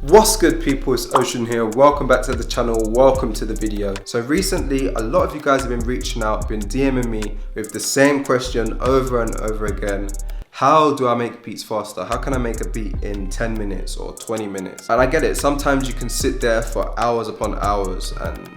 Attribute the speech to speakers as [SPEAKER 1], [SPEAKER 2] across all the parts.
[SPEAKER 1] What's good people, it's Ocean here. Welcome back to the channel, welcome to the video. So recently, a lot of you guys have been reaching out, been DMing me with the same question over and over again. How do I make beats faster? How can I make a beat in 10 minutes or 20 minutes? And I get it, sometimes you can sit there for hours upon hours and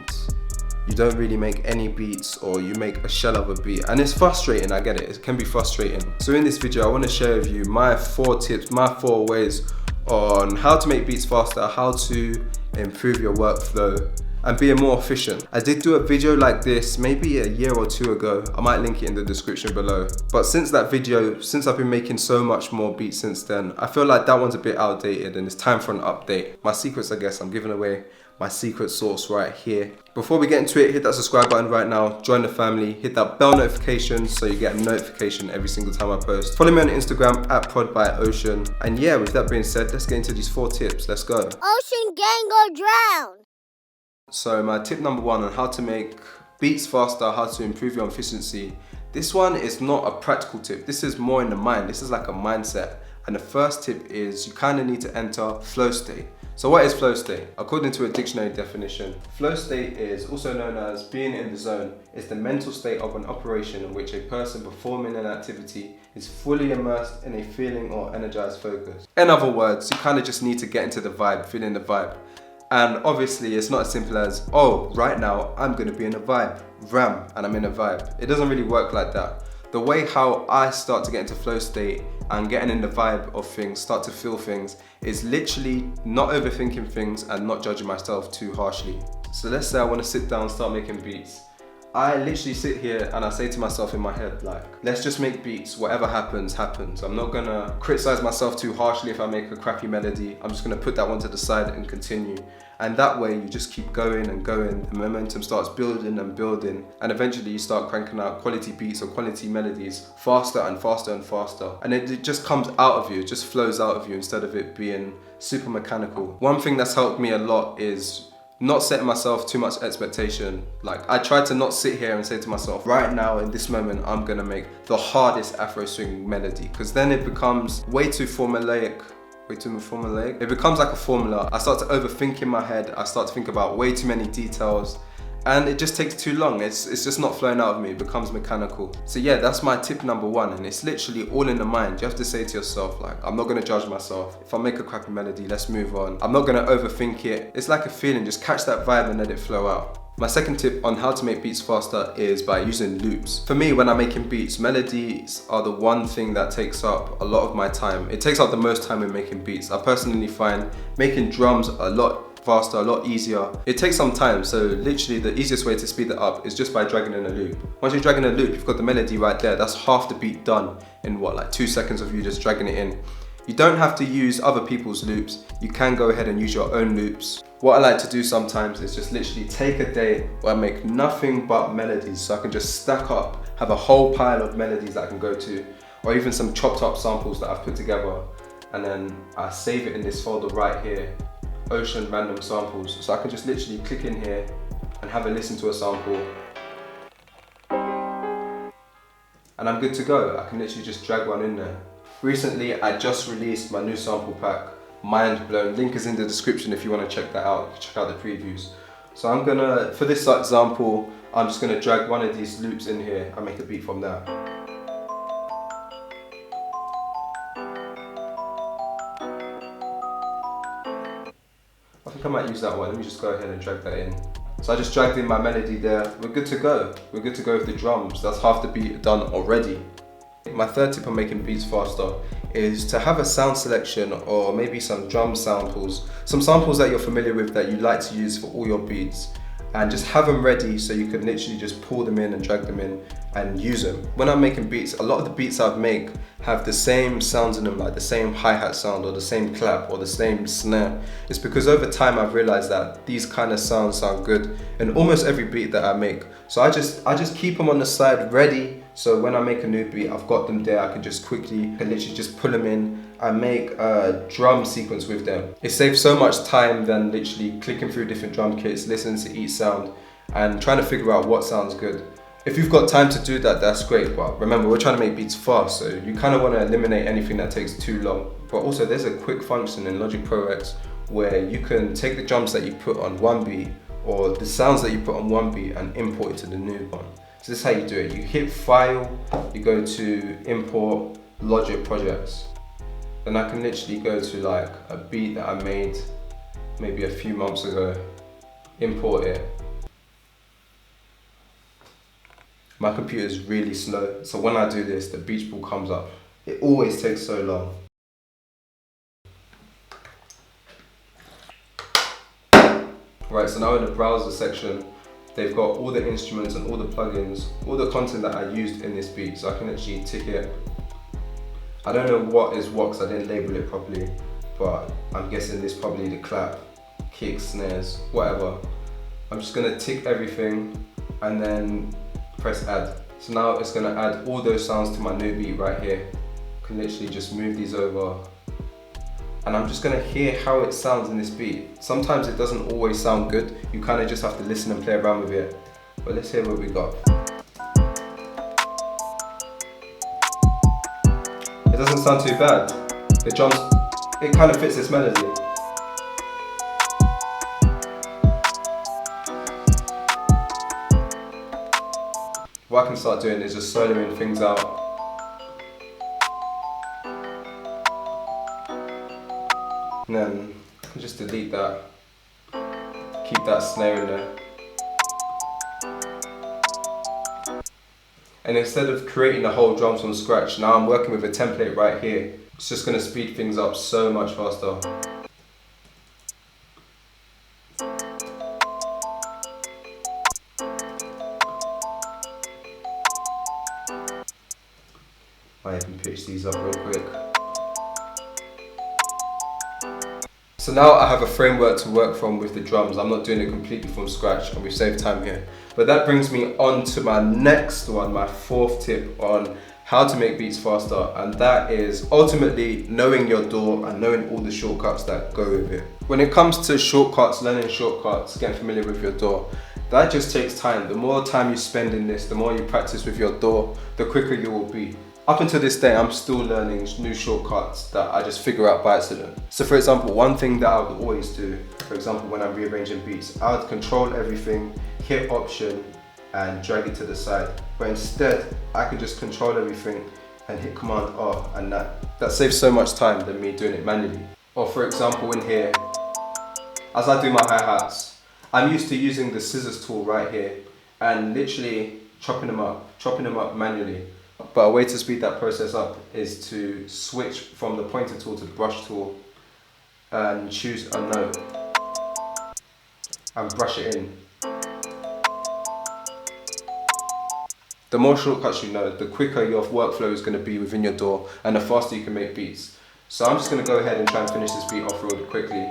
[SPEAKER 1] you don't really make any beats, or you make a shell of a beat, and it's frustrating. I get it, it can be frustrating. So in this video, I want to share with you my 4 tips, my 4 ways on how to make beats faster, how to improve your workflow and be more efficient. I did do a video like this maybe a year or 2 ago. I might link it in the description below. But since that video, since I've been making so much more beats since then, I feel like that one's a bit outdated and it's time for an update. My secrets, I guess, I'm giving away my secret sauce right here. Before we get into it, hit that subscribe button right now, join the family, hit that bell notification so you get a notification every single time I post. Follow me on Instagram at ProdByOcean. And yeah, with that being said, let's get into these 4 tips. Let's go.
[SPEAKER 2] Ocean gang go drown.
[SPEAKER 1] So my tip number 1 on how to make beats faster, how to improve your efficiency. This one is not a practical tip. This is more in the mind. This is like a mindset. And the first tip is you kind of need to enter flow state. So what is flow state? According to a dictionary definition, flow state is also known as being in the zone. It's the mental state of an operation in which a person performing an activity is fully immersed in a feeling or energized focus. In other words, you kind of just need to get into the vibe, feeling the vibe. And obviously it's not as simple as, oh, right now I'm gonna be in a vibe, ram, and I'm in a vibe. It doesn't really work like that. The way how I start to get into flow state and getting in the vibe of things, start to feel things, is literally not overthinking things and not judging myself too harshly. So let's say I want to sit down and start making beats. I literally sit here and I say to myself in my head, like, let's just make beats, whatever happens, happens. I'm not gonna criticize myself too harshly if I make a crappy melody. I'm just gonna put that one to the side and continue. And that way you just keep going and going, the momentum starts building and building, and eventually you start cranking out quality beats or quality melodies faster and faster and faster. And it just comes out of you, it just flows out of you instead of it being super mechanical. One thing that's helped me a lot is not setting myself too much expectation. Like, I try to not sit here and say to myself, right now in this moment I'm gonna make the hardest Afro swing melody, because then it becomes way too formulaic. It becomes like a formula. I start to overthink in my head. I start to think about way too many details, and it just takes too long. It's just not flowing out of me. It becomes mechanical. So yeah, that's my tip number 1, and it's literally all in the mind. You have to say to yourself, like, I'm not gonna judge myself. If I make a crappy melody, let's move on. I'm not gonna overthink it. It's like a feeling. Just catch that vibe and let it flow out. My second tip on how to make beats faster is by using loops. For me, when I'm making beats, melodies are the one thing that takes up a lot of my time. It takes up the most time in making beats. I personally find making drums a lot faster, a lot easier. It takes some time, so literally the easiest way to speed it up is just by dragging in a loop. Once you're dragging a loop, you've got the melody right there. That's half the beat done in what, like 2 seconds of you just dragging it in. You don't have to use other people's loops. You can go ahead and use your own loops. What I like to do sometimes is just literally take a day where I make nothing but melodies, so I can just stack up, have a whole pile of melodies that I can go to, or even some chopped up samples that I've put together, and then I save it in this folder right here, Ocean Random Samples. So I can just literally click in here and have a listen to a sample, and I'm good to go. I can literally just drag one in there. Recently, I just released my new sample pack, Mind Blown. Link is in the description if you want to check that out. Check out the previews. So I'm gonna, for this example, I'm just gonna drag one of these loops in here and make a beat from that. I think I might use that one. Let me just go ahead and drag that in. So I just dragged in my melody there. We're good to go. We're good to go with the drums. That's half the beat done already. My third tip on making beats faster is to have a sound selection, or maybe some drum samples, some samples that you're familiar with that you like to use for all your beats, and just have them ready so you can literally just pull them in and drag them in and use them. When I'm making beats, a lot of the beats I make have the same sounds in them, like the same hi-hat sound or the same clap or the same snare. It's because over time I've realized that these kind of sounds sound good in almost every beat that I make. So I just keep them on the side ready, so when I make a new beat, I've got them there. I can just quickly, literally just pull them in and make a drum sequence with them. It saves so much time than literally clicking through different drum kits, listening to each sound and trying to figure out what sounds good. If you've got time to do that, that's great, but remember, we're trying to make beats fast, so you kind of want to eliminate anything that takes too long. But also, there's a quick function in Logic Pro X where you can take the drums that you put on one beat or the sounds that you put on one beat and import it to the new one. So this is how you do it. You hit File, you go to Import, Logic Projects. Then I can literally go to like a beat that I made maybe a few months ago, import it. My computer is really slow, so when I do this, the Beach Ball comes up. It always takes so long. Right, so now in the browser section, they've got all the instruments and all the plugins, all the content that I used in this beat, so I can actually tick it. I don't know what is what because I didn't label it properly, but I'm guessing this is probably the clap, kicks, snares, whatever. I'm just gonna tick everything and then press add. So now it's gonna add all those sounds to my new beat right here. I can literally just move these over. And I'm just gonna hear how it sounds in this beat. Sometimes it doesn't always sound good. You kind of just have to listen and play around with it. But let's hear what we got. It doesn't sound too bad. The drums, it kind of fits this melody. What I can start doing is just soloing things out. And then I can just delete that, keep that snare in there. And instead of creating the whole drums from scratch, now I'm working with a template right here. It's just going to speed things up so much faster. I even pitch these up real quick. So now I have a framework to work from with the drums. I'm not doing it completely from scratch and we've saved time here. But that brings me on to my next one, my fourth tip on how to make beats faster, and that is ultimately knowing your DAW and knowing all the shortcuts that go with it. When it comes to shortcuts, learning shortcuts, getting familiar with your DAW, that just takes time. The more time you spend in this, the more you practice with your DAW, the quicker you will be. Up until this day, I'm still learning new shortcuts that I just figure out by accident. So for example, one thing that I would always do, for example, when I'm rearranging beats, I would control everything, hit Option, and drag it to the side. But instead, I could just control everything and hit Command R, and that saves so much time than me doing it manually. Or for example, in here, as I do my hi-hats, I'm used to using the scissors tool right here and literally chopping them up manually. But a way to speed that process up is to switch from the pointer tool to the brush tool and choose a note and brush it in. The more shortcuts you know, the quicker your workflow is going to be within your DAW and the faster you can make beats. So I'm just going to go ahead and try and finish this beat off real quickly.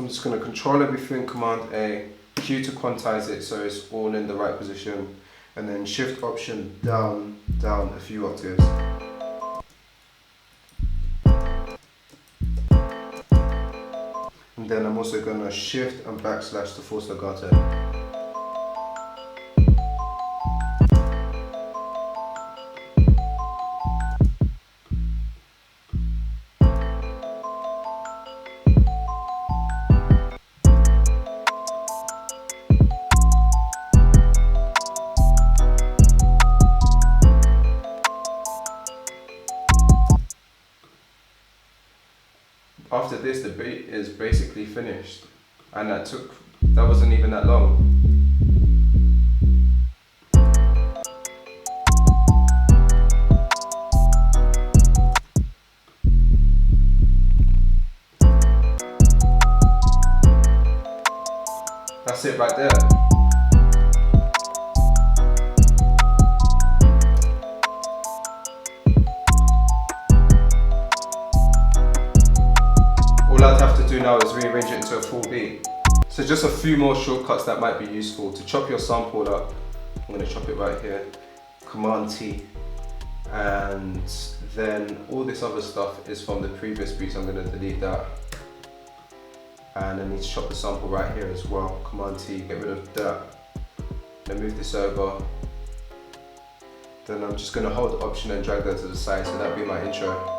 [SPEAKER 1] I'm just going to control everything, Command A, Q to quantize it so it's all in the right position, and then Shift Option down a few octaves. And then I'm also going to Shift and backslash to force legato. After this, the beat is basically finished, and that wasn't even that long. That's it right there. All I'd have to do now is rearrange it into a full beat. So just a few more shortcuts that might be useful. To chop your sample up, I'm going to chop it right here, Command T, and then all this other stuff is from the previous beats. I'm going to delete that, and I need to chop the sample right here as well, Command T, get rid of that, then move this over. Then I'm just going to hold Option and drag that to the side, so that'll be my intro.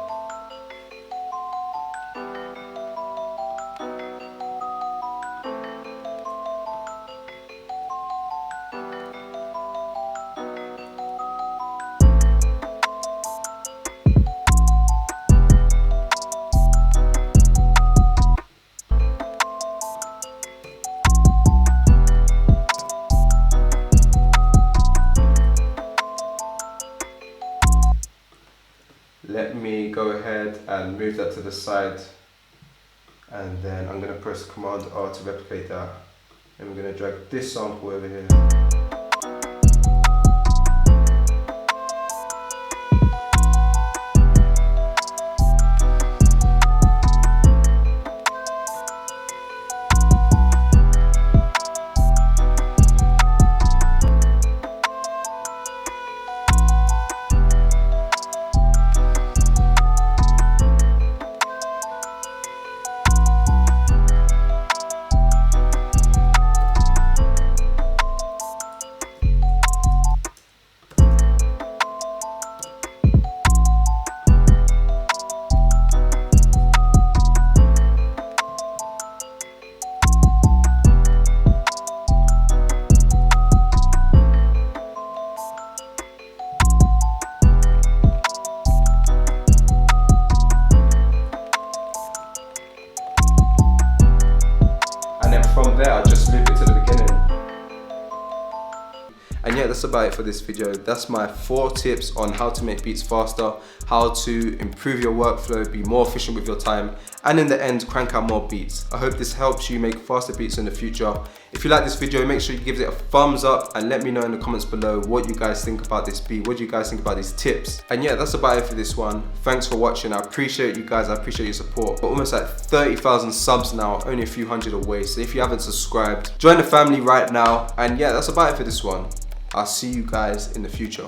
[SPEAKER 1] Let me go ahead and move that to the side, and then I'm going to press Command R to replicate that, and we're going to drag this sample over here. From there, I just loop it to the beginning. And yeah, that's about it for this video. That's my 4 tips on how to make beats faster, how to improve your workflow, be more efficient with your time, and in the end, crank out more beats. I hope this helps you make faster beats in the future. If you like this video, make sure you give it a thumbs up and let me know in the comments below what you guys think about this beat, what do you guys think about these tips. And yeah, that's about it for this one. Thanks for watching. I appreciate you guys, I appreciate your support. We're almost at 30,000 subs now, only a few hundred away. So if you haven't subscribed, join the family right now. And yeah, that's about it for this one. I'll see you guys in the future.